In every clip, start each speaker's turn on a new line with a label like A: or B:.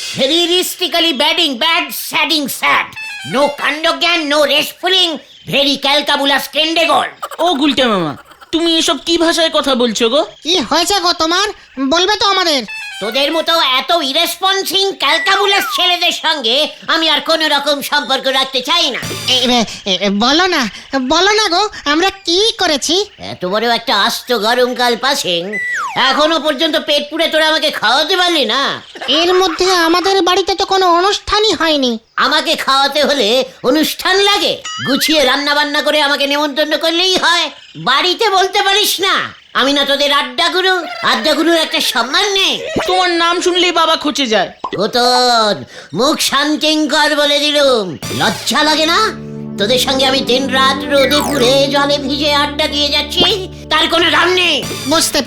A: Seriously batting bad, sadding sad. No kandogyan, no restfulling, very calcabulous kendegol.
B: ও গুলটে মামা, তুমি এসব কি ভাষায় কথা বলছো গো?
C: কি হয়েছে গো তোমার? বলবে তো আমাদের।
A: তোদের মতো এত ইরেসপন্সিং ক্যালকাবুলাস ছেলেদের সঙ্গে আমি আর কোনো রকম সম্পর্ক রাখতে চাই না।
C: বলো না, বলো না গো, আমরা কি করেছি?
A: এত বড় একটা আস্ত গরমকাল পাশেন, এখনো পর্যন্ত পেট পুড়ে তোরা আমাকে খাওয়াতে পারলি না।
C: এর মধ্যে আমাদের বাড়িতে তো কোনো অনুষ্ঠানই হয়নি।
A: আমাকে খাওয়াতে হলে অনুষ্ঠান লাগে? গুছিয়ে রান্না বান্না করে আমাকে নেমন্তন্ন করলেই হয়। বাড়িতে বলতে পারিস না আমি না তোদের আড্ডা গুরুর একটা সম্মান নেই?
B: তোমার নাম শুনলেই বাবা খচে যায়।
A: কোতন মুখ শান্তিঙ্কর বলে দিলুম, লজ্জা লাগে না? তোদের সঙ্গে আমি দিন রাত রোদে পুড়ে জলে ভিজে আড্ডা দিয়ে যাচ্ছি, তার কোনো দাম নেই।
C: বুঝতে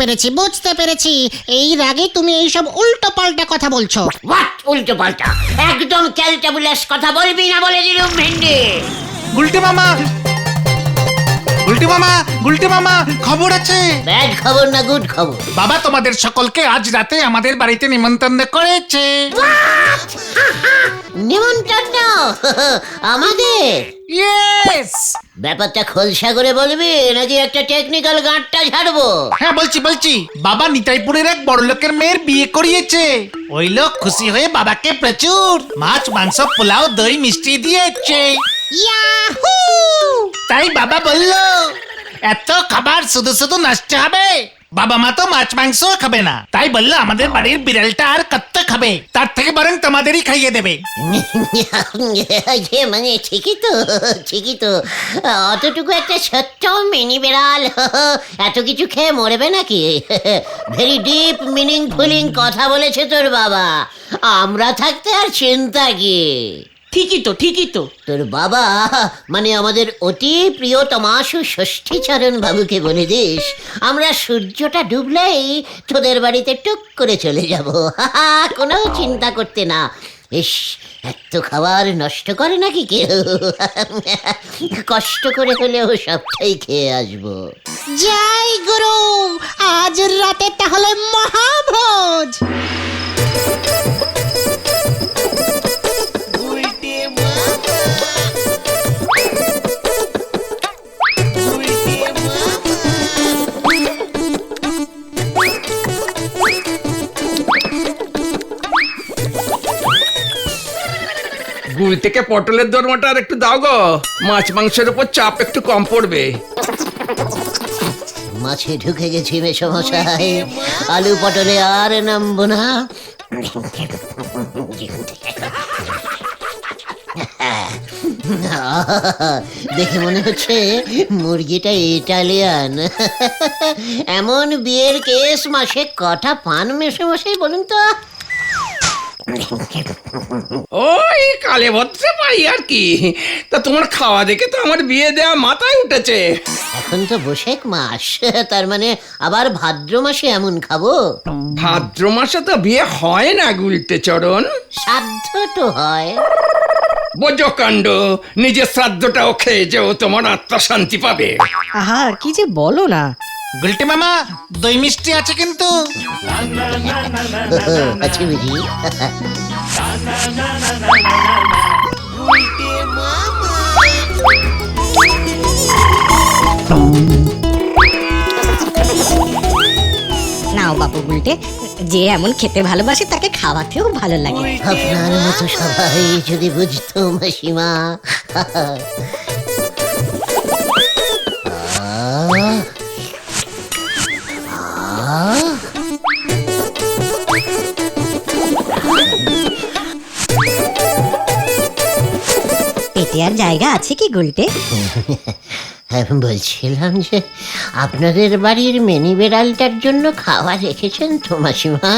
C: পেরেছি। এই রাগে তুমি এইসব উল্টো পাল্টা কথা বলছো।
A: হোয়াট উল্টো পাল্টা? একদম ক্যালটাবুলাস কথা বলবি না বলে দিলুম ভেন্ডি।
D: গুলটে মামা খবর আছে।
A: ব্যাড খবর না গুড খবর?
D: বাবা তোমাদের সকলকে আজ রাতে আমাদের বাড়িতে নিমন্ত্রণ করেছে।
A: নিমন্ত্রণ আমাদের?
D: ইয়েস।
A: ব্যাপারটা খোলসা করে বলবি নাকি একটা টেকনিক্যাল গাঁটটা ঝাড়বো?
D: হ্যাঁ বলছি। বাবা নিতাইপুরের এক বড় লোকের মেয়ের বিয়ে করিয়েছে। ওই লোক খুশি হয়ে বাবাকে প্রচুর মাছ, মাংস, পোলাও, দই, মিষ্টি দিয়েছে।
C: ইয়াহু!
D: তাই বাবা বলল এত খাবার শুধু নষ্ট হবে। বাবা মা তো মাছ মাংস খাবে না, তাই বললো আমাদের বাড়ির বিড়ালটা আর কত খাবে, তার থেকে বরং তোমাদেরই খাইয়ে দেবে।
A: মানে ঠিকই তো অতটুকু একটা ছোট্ট মিনি বিড়াল এত কিছু খেয়ে মরবে নাকি? ভেরি ডিপ মিনিংফুলিং কথা বলেছে তোর বাবা। আমরা থাকতে আর চিন্তা কি?
B: ঠিকই তো
A: তোর বাবা মানে আমাদের অতি প্রিয় তমাশু ষষ্ঠীচরণ বাবুকে বলে দিস আমরা সূর্যটা ডুবলেই তোদের বাড়িতে টুক করে চলে যাব। কোনো চিন্তা করতে না। ইস, এত খাবার নষ্ট করে নাকি কেউ? কষ্ট করে হলেও সবটাই খেয়ে আসবো।
C: জয় গুরু, আজ রাতে তাহলে মহাভোজ।
E: গুল থেকে পটলের দরমাটা আর একটু দাও গো, মাছ মাংসের উপর চাপ একটু কম পড়বে।
A: মাছে ঢুকে গেছি মেসমশাই, আলু পটলে আর নামবো না। দেখে মনে হচ্ছে মুরগিটা ইটালিয়ান। এমন বিয়ের কেস মাসে কটা পান মেসমশাই বলুন তো?
E: ওই কালে ভদ্রে পাই আর কি। তা তোমার খাওয়া দেখে তো আমার বিয়ে দেওয়া মাথায় উঠেছে।
A: এখন তো বৈশাখ মাস, তার মানে আবার ভাদ্র মাসে এমন খাবো?
E: ভাদ্র মাসে তো বিয়ে হয় না গুলটে চরণ।
A: সাধ্য তো হয়।
E: বোঝো কাণ্ড, নিজের শ্রাদ্ধটাও খেয়ে যেও, তোমার আত্মা শান্তি পাবে।
F: আহা কি যে বলো না।
D: গুলটে মামা দই মিষ্টি আছে কিন্তু।
A: আছে বুঝি?
F: নাও বাবু গুলটে, যে এমন খেতে ভালোবাসে তাকে খাওয়াতেও ভালো লাগে।
A: আপনার মতো সবাই যদি বুঝতো মাসিমা।
F: পেটে আর জায়গা আছে কি গুলটে?
A: বলছিলাম যে আপনাদের বাড়ির মিনি বিড়ালটার জন্য খাওয়া রেখেছেন তো মাসিমা?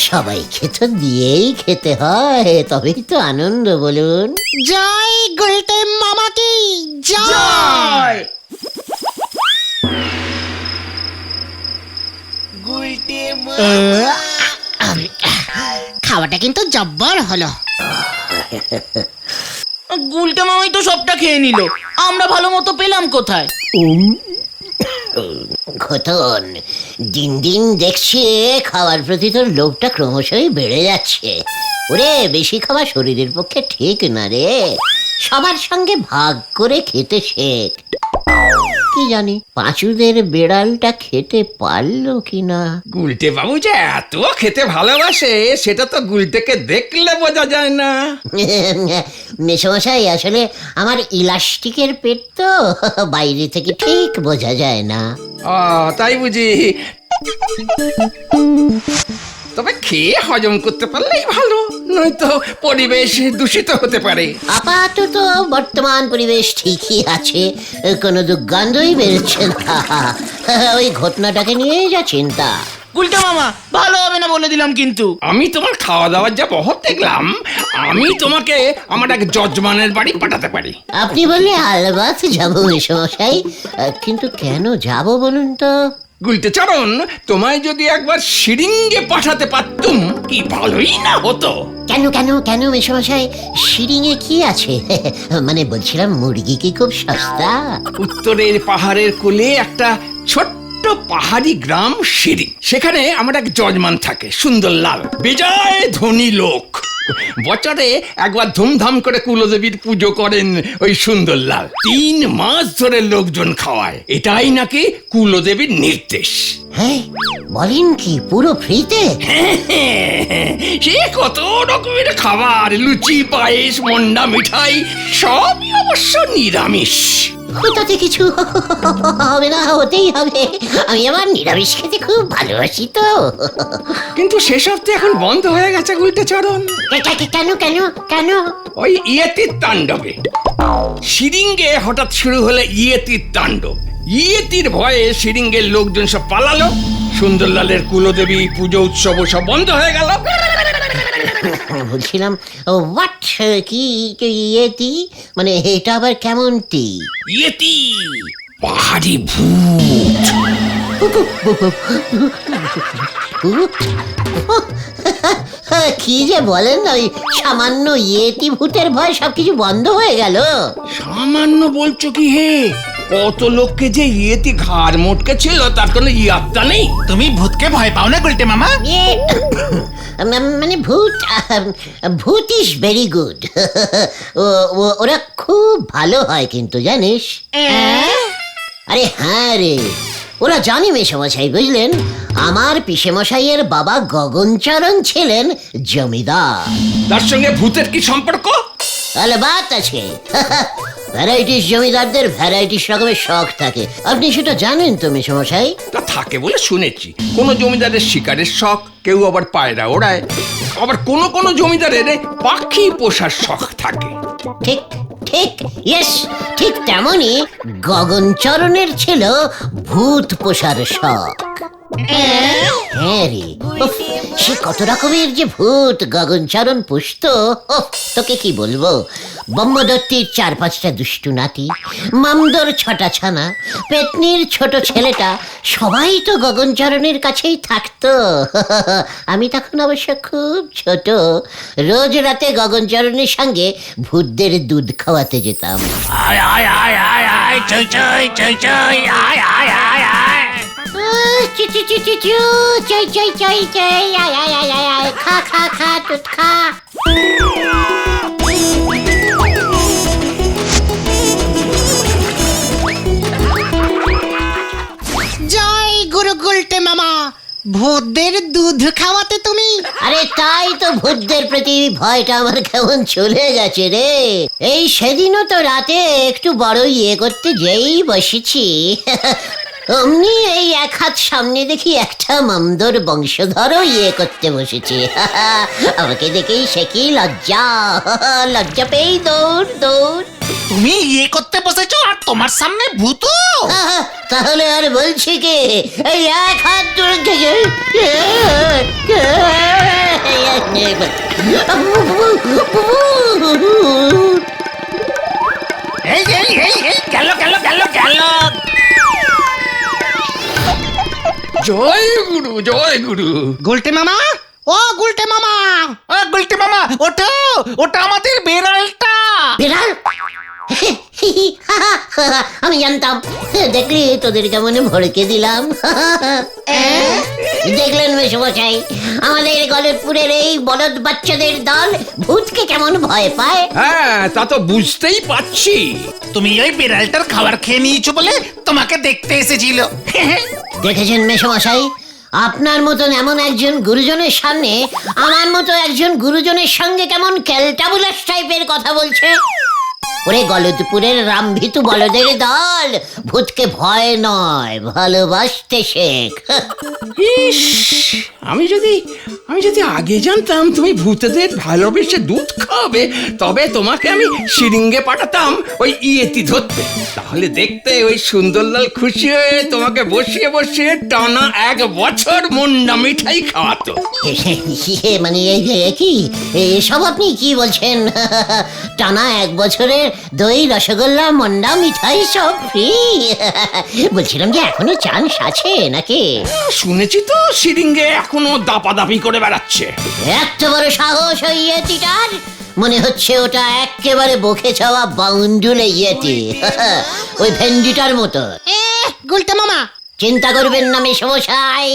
A: সবাইকে তো দিয়েই খেতে হয়, তবেই তো আনন্দ বলুন।
C: জয় গুলটে মামা কি জয়। খাওয়াটা কিন্তু জব্বর হলো।
B: গুলটে মামাই তো সবটা খেয়ে নিল, আমরা ভালো মতো পেলাম কোথায়?
A: খতন, দিন দিন দেখছি খাওয়ার প্রতি তোর লোভটা ক্রমশই বেড়ে যাচ্ছে। ওরে বেশি খাওয়া শরীরের পক্ষে ঠিক না রে, সবার সঙ্গে ভাগ করে খেতে শেখ। কি জানি পাঁচুদের বেড়ালটা খেতে পারলো কিনা।
E: গুলটে বাবু যে এত খেতে ভালোবাসে সেটা তো গুলটেকে দেখলে বোঝা যায় না।
A: মেসমশাই আসলে আমার ইলাস্টিকের পেট তো, বাইরে থেকে ঠিক বোঝা যায় না।
E: ও তাই বুঝি। তবে খেয়ে হজম করতে পারলেই ভালো, নয়তো পরিবেশ দূষিত হতে পারে।
A: আপাতত বর্তমান পরিবেশ ঠিকই আছে, কোনো দুর্গন্ধই বেরোচ্ছে না। ওই ঘটনাটাকে নিয়ে যা চিন্তা।
B: গুলটে মামা ভালো হবে না বলে দিলাম কিন্তু।
E: আমি তোমার খাওয়া দাওয়ার যা বহর দেখলাম, আমি তোমাকে আমার এক যজমানের বাড়ি পাঠাতে পারি।
A: আপনি বললে আলবাত যাবো মেসমশাই, কিন্তু কেন যাব বলুন তো?
E: গুলটে চরণ, তোমায় যদি একবার শিরিঙ্গে পাঠাতে পারতুম কি ভালোই না হতো।
A: কেন কেন কেন মেসমশাই, শিরিঙে কি আছে? মানে বলছিলাম মুরগি কি খুব সস্তা?
E: উত্তরের পাহাড়ের কোলে একটা ছোট্ট পাহাড়ি গ্রাম শিরিং, সেখানে আমার এক যজমান থাকে সুন্দর লাল, বেজায় ধনী লোক। বছরে একবার ধুমধাম করে কুলদেবীর পুজো করেন ওই সুন্দর লাল। 3 মাস ধরে লোকজন খাওয়ায়, এটাই নাকি কুলদেবীর নির্দেশ।
A: হ্যাঁ বলেন কি, পুরো ফ্রিতে?
E: সে কত রকমের খাবার, লুচি, পায়েস, মন্ডা, মিঠাই, সবই অবশ্য নিরামিষ।
A: তাতে কিছু হবে না, হতেই হবে। আমি আমার নিরামিষ খেতে খুব ভালোবাসি তো।
E: কিন্তু সেসব তো এখন বন্ধ হয়ে গেছে গুলটে চরণ।
A: কেন কেন কেন?
E: ওই ইয়েতির তাণ্ডবে। শিরিঙ্গে হঠাৎ শুরু হলো ইয়েতির তাণ্ডব। ইয়েতির ভয়ে শিরিঙ্গের লোকজন সব পালালো, সুন্দরলালের কুলদেবী পুজো উৎসব সব বন্ধ হয়ে গেল।
A: বলছিলাম হোয়াট, কি ইয়েতি মানে এটা আবার কেমন টি?
E: ইয়েতি পাহাড়ি ভূত।
A: কি যে বলেন, ওই সামান্য ইয়েতি ভূতের ভয় সবকিছু বন্ধ হয়ে গেল?
E: সামান্য বলছো কি হে? কত লোককে যে ইয়েতি ঘাড় মোটকে ছিল তার কোনো ইয়াত্তা নেই।
D: তুমি ভূতকে ভয় পাও না গুলটে মামা?
A: মানে ভূত ইজ ভেরি গুড। ওরা খুব ভালো হয় কিন্তু জানিস। আরে হ্যাঁ রে, ওরা জানি মেসমশাই, বুঝলেন আমার পিসেমশাইয়ের বাবা গগনচরণ ছিলেন জমিদার।
E: তার সঙ্গে ভূতের কি সম্পর্ক?
A: আলবাত আছে। ভ্যারাইটিস জমিদারদের ভ্যারাইটিস রকমের শখ থাকে, আপনি সেটা জানেন তো মেসমশাই?
E: তা থাকে বলে শুনেছি। কোন জমিদারের শিকারের শখ, কেউ আবার পায়রা ওড়ায়, আবার কোন জমিদারের পাখি পোষার শখ থাকে।
A: ঠিক ঠিক, ইয়েস ঠিক তেমনই গগনচরণের ছিল ভূত পোষার শখ। হ্যাঁ রে, উফ, সে কত রকমের যে ভূত গগনচরণ পুষত, তোকে কি বলবো। ব্রহ্মদত্তির 4-5টা দুষ্টু নাতি, মামদর 6টা ছানা, পেতনির ছোট ছেলেটা, সবাই তো গগনচরণের কাছেই থাকতো। আমি তখন অবশ্য খুব ছোট, রোজ রাতে গগনচরণের সঙ্গে ভূতদের দুধ খাওয়াতে যেতাম।
D: আয় আয় আয় আয় আয় চই চই চই চই আয় আয় আয় আয়।
A: চু চু চু চু চু, চই চই চই চই, আয় আয় আয় আয় আয়, খা খা খা দুধ খা।
C: জয় গুরু গুলটে মামা, ভূতদের দুধ খাওয়াতে তুমি?
A: আরে তাই তো ভূতদের প্রতি ভয়টা আমার কেমন চলে গেছে রে। এই সেদিনও তো রাতে একটু বড় ইয়ে করতে যেই বসেছি, অমনি এই 1 হাত সামনে দেখি একটা মামদর বংশধরও ইয়ে করতে বসেছে। আমাকে দেখেই সে কি লজ্জা, লজ্জা পেয়েই দৌড় দৌড়।
D: তুমি ইয়ে করতে বসেছো আর তোমার সামনে ভূত?
A: তাহলে আর বলছি কি, এই 1 হাত দূর থেকে
D: এই এই এই এই গেল গেল গেল গেল।
E: জয় গুরু জয় গুরু।
C: গুলটে মামা, ও গুলটে মামা,
D: ও গুলটে মামা ওঠো, ওটা আমাদের বেড়ালটা।
A: বিড়াল? আমি জানতাম। দেখলি তোদের কেমন ভড়কে দিলাম। দেখলেন মেশমশাই, আমাদের গলতপুরের এই বলদ বাচ্চাদের দল ভূতকে কেমন ভয় পায়।
E: হ্যাঁ, তা তো বুঝতেই পারছি।
D: তুমি ওই বিড়ালটার খাবার খেয়ে নিয়েছো বলে তোমাকে দেখতে এসেছিল।
A: দেখেছেন মেশমশাই, আপনার মতন এমন একজন গুরুজনের সামনে আমার মতো একজন গুরুজনের সঙ্গে কেমন ক্যালটাবুলাস টাইপের কথা বলছে। ওরে গলতপুরের রামভিতু বলদের দল, ভূতকে ভয় নয় ভালোবাসতে শেখ।
E: ইস, আমি যদি আগে জানতাম তুমি ভূতেদের ভালোবেসে দুধ খাওয়াবে, তবে তোমাকে আমি শিরিঙ্গে পাঠাতাম ওই ইয়েতি ধরতে। তাহলে দেখতে ওই সুন্দরলাল খুশি হয়ে তোমাকে বসিয়ে বসিয়ে টানা 1 বছর মুন্ডা মিঠাই খাওয়াতো।
A: মানে কি এসব আপনি কি বলছেন? টানা 1 বছরের দই, রসগোল্লা, মন্ডা, মিঠাই সব ফ্রি। বলছিলাম যে এখনো চান্স আছে নাকি?
E: শুনেছি তো শিরিঙ্গে এখনো দাপাদাপি করে বেড়াচ্ছে।
A: এত বড় সাহস ওই ইয়েতিটার! মনে হচ্ছে ওটা একেবারে বকে ছাওয়া বাউন্ডুলে ইয়েতি। ওই ভেন্ডিটার মতো।
C: গুলটে মামা,
A: চিন্তা করবেন না মেশমশাই,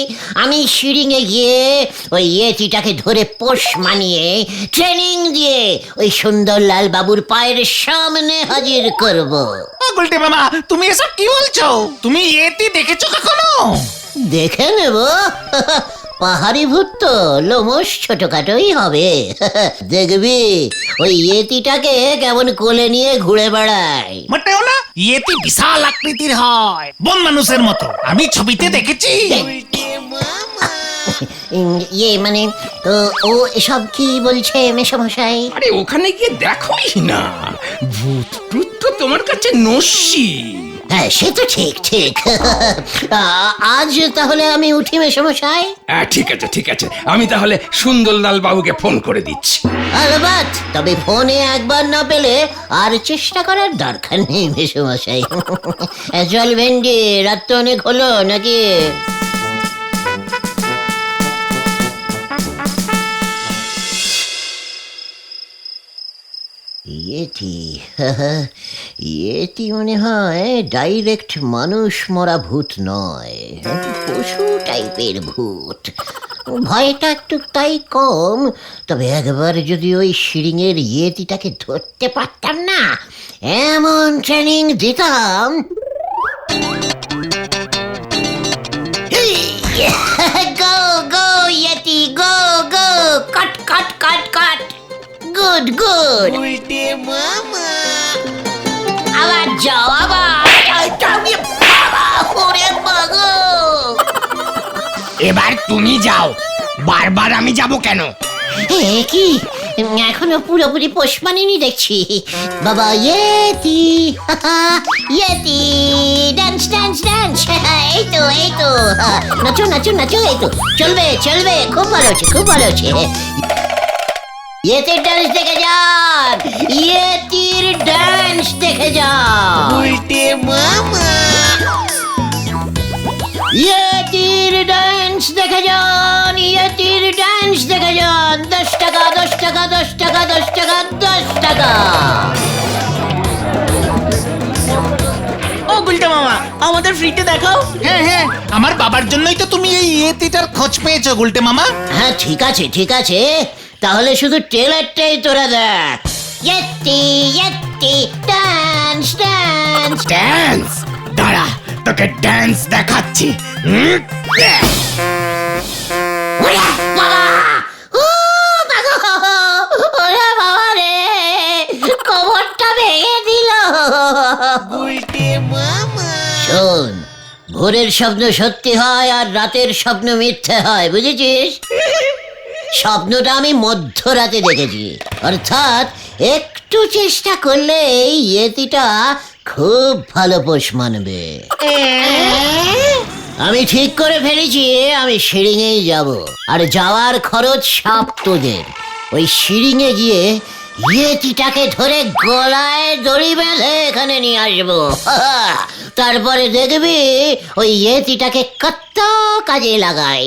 A: আমি শিরিঙে গিয়ে ওই ইয়েতিটাকে ধরে পোষ মানিয়ে ট্রেনিং দিয়ে ওই সুন্দরলাল বাবুর পায়ের সামনে হাজির করব।
D: গুলটে মামা, তুমি এসব কি বলছো? তুমি ইয়েতি দেখেছো কখনো?
A: দেখে নেব। পাহাড়ি ভূত তো লোমস ছোটখাটোই হবে। দেখবি ওই ইয়েতিটাকে কেমন কোলে নিয়ে ঘুরে বেড়ায়।
D: মোটেও না, ইয়েতি বিশাল আকৃতির হয়, বন মানুষের মতো। আমি ছবিতে দেখেছি।
A: ইয়ে মানে ও এসব কি বলছে মেশমশাই?
E: আরে ওখানে গিয়ে দেখোই না, ভূত টুত তো তোমার কাছে নস্যি।
A: হ্যাঁ, সে তো ঠিক ঠিক। আজ তাহলে আমি উঠি মেশমশাই।
E: হ্যাঁ, ঠিক আছে, আমি তাহলে সুন্দরলাল বাবুকে ফোন করে দিচ্ছি।
A: আলবাত, তবে ফোনে একবার না পেলে আর চেষ্টা করার দরকার নেই মেশমশাই। চল ভেন্ডি, রাত তো অনেক হলো নাকি? ইয়েটি মনে হয় ডাইরেক্ট মানুষ মরা ভূত নয়, পশু টাইপের ভূত। ভয়টা একটু তাই কম। তবে একবার যদি ওই শিরিঙের ইয়েটিটাকে ধরতে পারতাম না, এমন ট্রেনিং দিতাম। Go go Yeti, go go, cut cut cut cut. Good good. আবার যাও, আবার
G: এবার তুমি যাও, বারবার আমি যাব কেন?
A: কি এখনো পুরোপুরি পোষ মানিনি দেখছি। বাবা Yeti, Yeti, dance dance dance. এই তো নাচো নাচো নাচো, এই তো চলবে চলবে, খুব ভালো হচ্ছে খুব ভালো হচ্ছে। ইয়েতির ডান্স দেখে যান, ইয়েতির ডান্স দেখে যান। ইয়েতির ডান্স দেখে যান, ইয়েতির ডান্স দেখে যান। 10 টাকা 10 টাকা 10 টাকা 10 টাকা 10 টাকা।
B: ও গুলটা মামা, আমাদের ফ্রিতে দেখাও।
D: হ্যাঁ, আমার বাবার জন্যই তো তুমি এই ইয়েতিটার খোঁজ পেয়েছো গুলটে মামা।
A: হ্যাঁ ঠিক আছে, তাহলে শুধু ট্রেলারটাই তোরা দেখ। Yeti Yeti dance dance.
G: Dance? দাঁড়া, তোকে ড্যান্স দেখাচ্ছি।
A: ওরে বাবা! ও বাবা! ওরে বাবা রে! কোমরটা ভেঙে দিল। শোন, ভোরের স্বপ্ন সত্যি হয় আর রাতের স্বপ্ন মিথ্যে হয়, বুঝেছিস? স্বপ্নটা আমি মধ্যরাতে দেখেছি, অর্থাৎ একটু চেষ্টা করলে এই ইয়েতিটা খুব ভালো পোষ মানবে। আমি ঠিক করে ফেলেছি, আমি শিরিঙেই যাব, আর যাওয়ার খরচ সব তোদের। ওই শিরিঙে গিয়ে ইয়েতিটাকে ধরে গলায় দড়ি বেঁধে এখানে নিয়ে আসবো। তারপরে দেখবি ওই ইয়েতিটাকে কত কাজে লাগাই।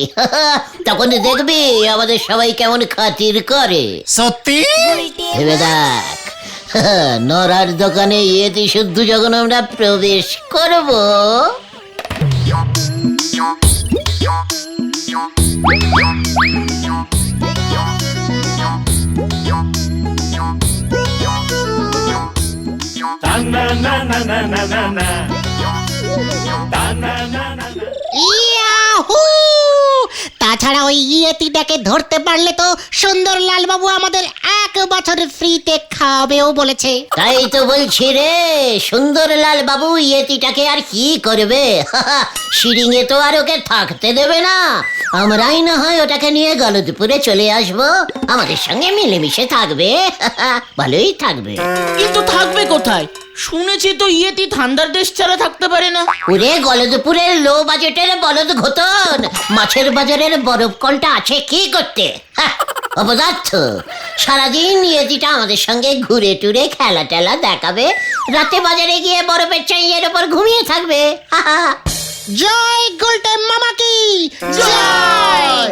A: তখন দেখবি আমাদের সবাই কেমন খাতির করে।
D: সত্যি?
A: ভেবে দেখ, নরার দোকানে ইয়েতি শুদ্ধ যখন আমরা প্রবেশ করব,
C: ইয়াহু! তাছাড়া ওই ইয়েতিটাকে ধরতে পারলে তো সুন্দরলাল বাবু আমাদের 1 বছর ফ্রিতে খাওয়াবেও বলেছে।
A: তাই তো বলছি রে, সুন্দরলাল বাবু ইয়েতিটাকে আর কি করবে? শিরিঙে তো আর ওকে থাকতে দেবে না। আমরাই না হয় ওটাকে নিয়ে গলদপুরে চলে আসবো, আমাদের সঙ্গে মিলেমিশে থাকবে। ভালোই থাকবে।
B: কিন্তু থাকবে কোথায়? শুনেছি তো ইয়েতি ঠান্ডার দেশ ছাড়া থাকতে পারে না।
A: ওরে গলদপুরের লো বাজেটের বলদ ঘোতন, মাছের বাজারের বরফ কলটা আছে কি করতে? অপদার্থ, সারাদিন ইয়েতিটা আমাদের সঙ্গে ঘুরে টুরে খেলা টেলা দেখাবে, রাতে বাজারে গিয়ে বরফের চাইয়ের ওপর ঘুমিয়ে থাকবে।
C: জয় গুলটে মামা কি জয়!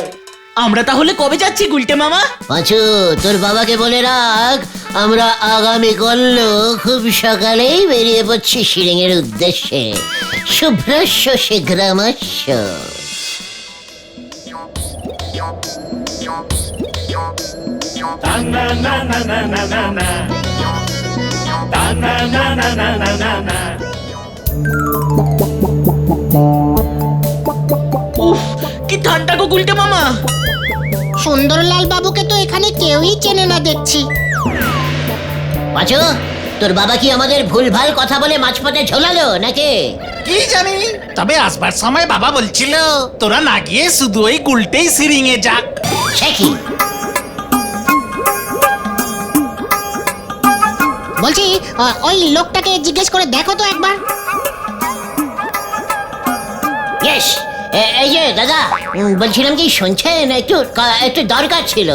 B: আমরা তাহলে কবে যাচ্ছি গুলটে মামা?
A: পাঁচু, তোর বাবাকে বলে রাখ, আমরা আগামী কল্য খুব সকালেই বেরিয়ে পড়ছি শিরিঙের উদ্দেশ্যে। শুভ্রস্য শীঘ্রমস্য।
B: উফ, কি ঠান্ডা গো গুলটে মামা।
C: সুন্দরলাল বাবুকে তো এখানে কেউই চেনে না দেখছি।
A: পাঁচু, তোর বাবা কি আমাদের ভুলভাল কথা বলে মাঝপথে ঝোলালো নাকি?
D: কি জানি, তবে আসবার সময় বাবা বলছিল তোরা না গিয়ে শুধু ওই গুলটেই সিরিংয়ে যাক।
A: সে কি?
C: বলছি ওই লোকটাকে জিজ্ঞেস করে দেখো তো একবার।
A: ইয়েস, এই যে দাদা, বলছিলাম কি শুনছেন? একটু দরকার ছিল।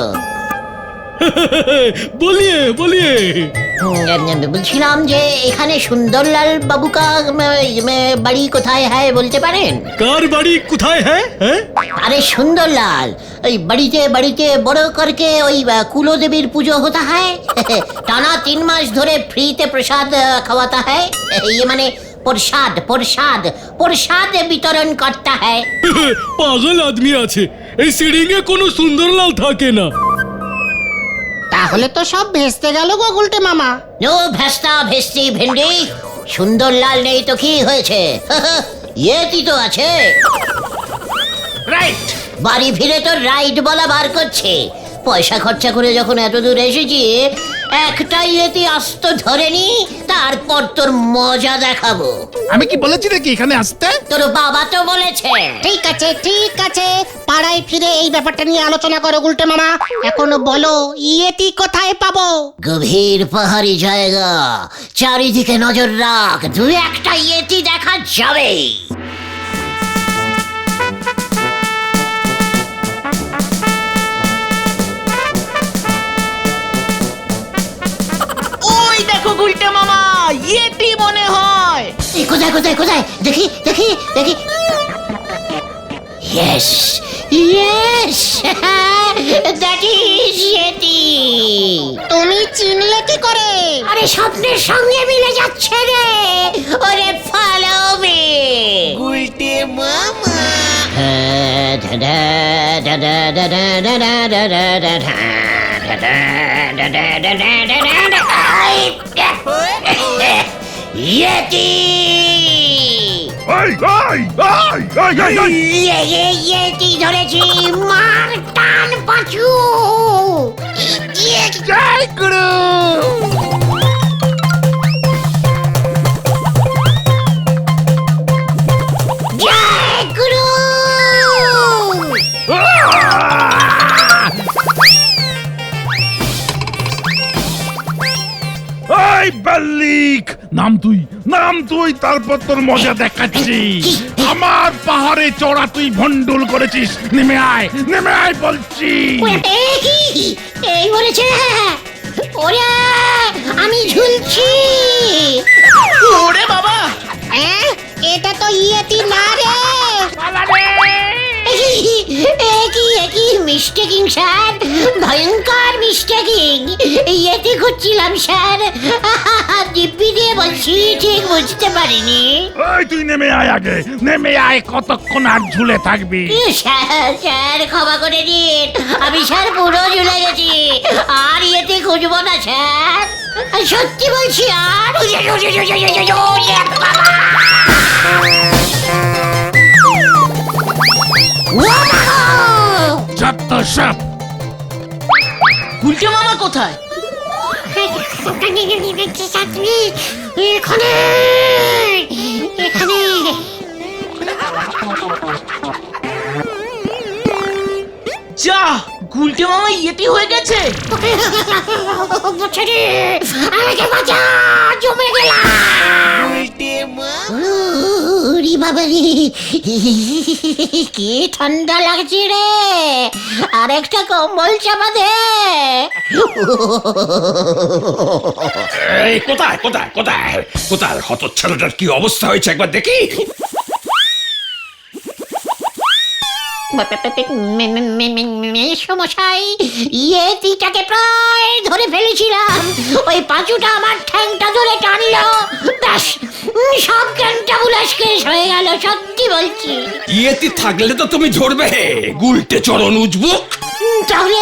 A: বলছিলাম যে এখানে সুন্দরলাল বাবু কা বাড়ি কোথায় হয় বলতে পারেন?
H: কার বাড়ি কোথায় হ্যাঁ?
A: আরে সুন্দরলাল, ওই বাড়িতে বাড়িতে বড় করকে ওই কুলদেবীর পুজো হতা হয়। টানা 3 মাস ধরে ফ্রিতে প্রসাদ খাওয়াতা হয়। ये মানে প্রসাদ প্রসাদ প্রসাদ বিতরণ করতা হয়।
H: পাগল আদমি আছে, এই সিডিংয়ে কোনো সুন্দরলাল থাকে না।
C: তাহলে তো সব ভেস্তে গেল গো গুলটে মামা।
A: নো ভেস্তা ভেস্তি ভেন্ডি, সুন্দরলাল নেই তো কি হয়েছে? ইয়েতি তো আছে।
D: রাইট,
A: বাড়ি ফিরে তো রাইড বলা বার করছে। পয়সা খরচা করে যখন এত দূর এসেছি, একটা ইয়েতি আস্ত ধরেনি, তারপর তোর মজা দেখাবো।
D: আমি কি বলেছি নাকি এখানে আসতে?
A: তোর বাবা তো বলেছে।
C: ঠিক আছে ঠিক আছে, পাড়ায় ফিরে এই ব্যাপারটা নিয়ে আলোচনা করো গুলটে মামা। এখন বলো ইয়েতি কোথায় পাবো?
A: গভীর পাহাড়ি জায়গা, চারিদিকে নজর রাখ, 2-1টা ইয়েতি দেখা যাবে।
B: ওই দেখো গুলটে মামা, ইয়েতি মনে হয়।
A: এই কোথায় কোথায় কোথায়? দেখি দেখি দেখি। Yes yes, that is Yeti.
C: তুমি চিনলে কি করে?
A: আরে স্বপ্নের সঙ্গে মিলে যাচ্ছে রে। ওরে ফলো মি
B: গুলটে মামা।
A: ইয়েতি ইয়েতি ধরেছি, মার টান পাঁচু।
D: জয় গুরু।
A: জয় গুরু।
I: এই বাল্লিক, নাম তুই, তারপর তোর মজা দেখাচ্ছি। আমার পাহাড়ে চড়া তুই ভন্ডুল করেছিস, নেমে আয় বলছি।
A: এই বলেছে, ওরে আমি ঝুলছি।
B: ওরে বাবা,
C: এটা তো ইয়েতি না রে।
A: কি কি মিস্টেকিং স্যার, ভয়ঙ্কর মিস্টেকিং। ইয়েতে খুঁজছিলাম স্যার, দিব্যি দিয়ে বলছি, ঠিক বুঝতে পারিনি।
I: ওই তুই নেমে আয় আগে, নেমে আয়, কতক্ষণ আর ঝুলে থাকবি?
A: স্যার স্যার ক্ষমা করে দিন, আমি স্যার পুরো ঝুলে গেছি, আর ইয়েতে খুঁজবো না স্যার, সত্যি বলছি। আর
I: যত সব।
B: গুলটে মামা কোথায়?
A: এখানে এখানে
B: যা, গুলটে মামা ইয়েতি হয়ে গেছে।
A: আমাকে বাঁচা, জমে গেলাম। ওরে বাবা রে, কি ঠান্ডা লাগছে রে, আরেকটা কম্বল চাপা দে।
E: এই কোথায় কোথায় কোথায় কোথায় হতচ্ছাড়াটার কি অবস্থা হয়েছে একবার দেখি।
A: সমস্যাই ইয়েতিটাকে প্রায় ধরে ফেলেছিলাম, ওই পাঁচুটা আমার ঠ্যাংটা ধরে টানলো, ব্যাস সব জ্ঞানটা বুলাস কেস হয়ে গেল, সত্যি বলছি।
E: ইয়েতি থাকলে তো তুমি ধরবে, গুলটে চরণ উজবুক।
A: তাহলে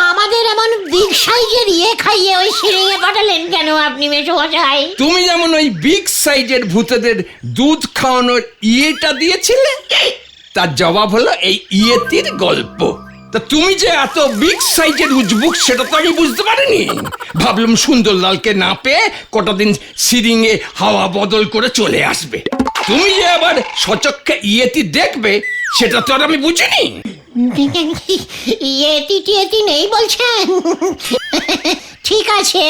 A: আমাদের এমন বিগ সাইজের ইয়ে খাইয়ে ওই সিঁড়িয়ে পাঠালেন কেন আপনি মেসোমশাই?
E: তুমি যেমন ওই বিগ সাইজের ভূতেদের দুধ খাওয়ানোর ইয়েটা দিয়েছিলে, তার জবাব হলো এই ইয়েতির গল্প। তা তুমি যে এত বিগ সাইজের উজবুক সেটা তো আমি বুঝতে পারিনি। ভাবলাম সুন্দরলালকে না পেয়ে কটা দিন সিরিংয়ে হাওয়া বদল করে চলে আসবে। তুমি যে আবার সচক্ষে ইয়েতি দেখবে সেটা তো আর আমি বুঝিনি।
A: ইয়েতি টিয়েতি নেই বলছেন? ঠিক আছে,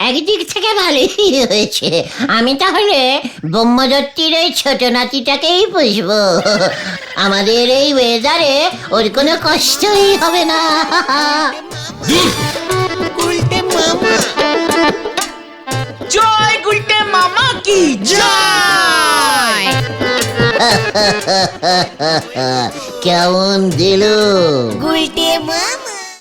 A: একদিক থেকে ভালোই হয়েছে, আমি তাহলে ব্রহ্মদত্তির ওই ছোট নাতিটাকেই পুষবো, আমাদের এই ওয়েদারে ওর কোনো কষ্টই হবে না।
B: জয় গুলটে মামা কি জয়।
A: কেমন দিল?
F: গুলটে মামা